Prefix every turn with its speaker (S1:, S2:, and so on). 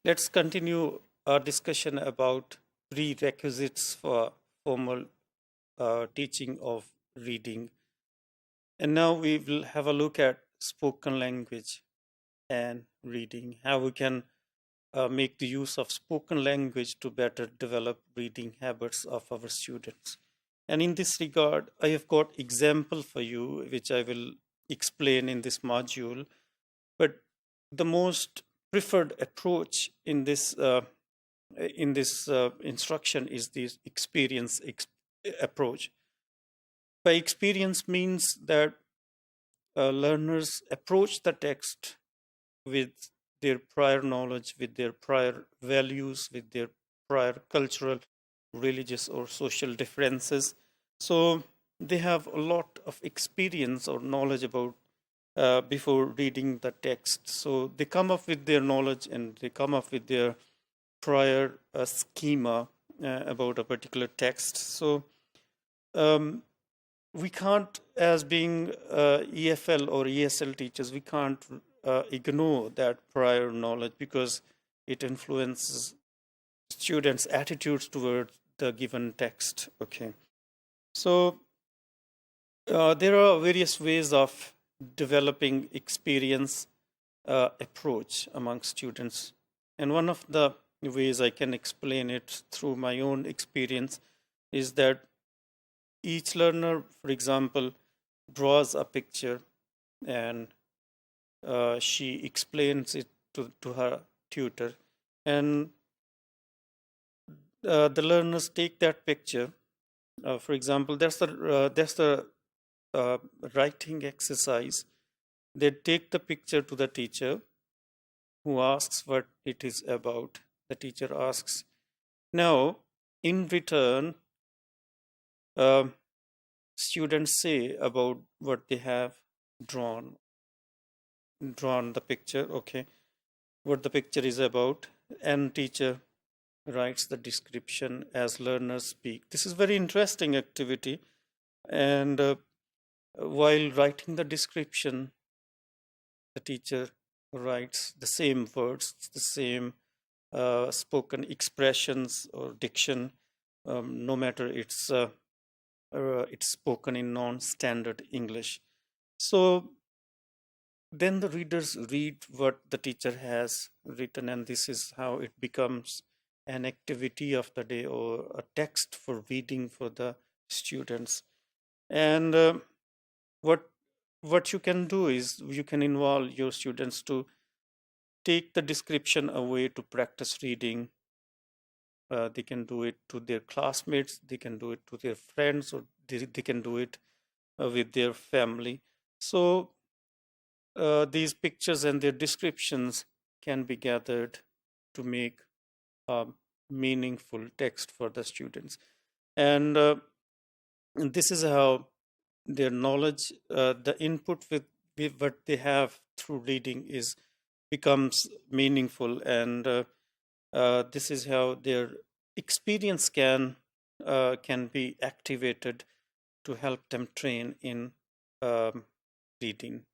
S1: Let's continue our discussion about prerequisites for formal teaching of reading. And now we will have a look at spoken language and reading, how we can make the use of spoken language to better develop reading habits of our students. And in this regard, I have got example for you, which I will explain in this module. But the most preferred approach in this instruction is this experience approach. By experience means that learners approach the text with their prior knowledge, with their prior values, with their prior cultural, religious, or social differences. So they have a lot of experience or knowledge about before reading the text. So they come up with their knowledge and they come up with their prior schema about a particular text. So we can't, as being EFL or ESL teachers, we can't ignore that prior knowledge because it influences students' attitudes towards the given text. Okay, so there are various ways of developing experience approach among students, and one of the ways I can explain it through my own experience is that each learner, for example, draws a picture and she explains it to her tutor, and the learners take that picture. For example, that's the writing exercise. They take the picture to the teacher, who asks what it is about. The teacher asks. Now, in return, students say about what they have drawn the picture, okay, what the picture is about, and teacher writes the description as learners speak. This is very interesting activity, and while writing the description, the teacher writes the same words, the same spoken expressions or diction, no matter it's spoken in non-standard English. So then the readers read what the teacher has written, and this is how it becomes an activity of the day or a text for reading for the students. And what you can do is you can involve your students to take the description away to practice reading. They can do it to their classmates, they can do it to their friends, or they can do it with their family. So these pictures and their descriptions can be gathered to make a meaningful text for the students. And this is how their knowledge, the input with what they have through reading becomes meaningful, and this is how their experience can be activated to help them train in reading.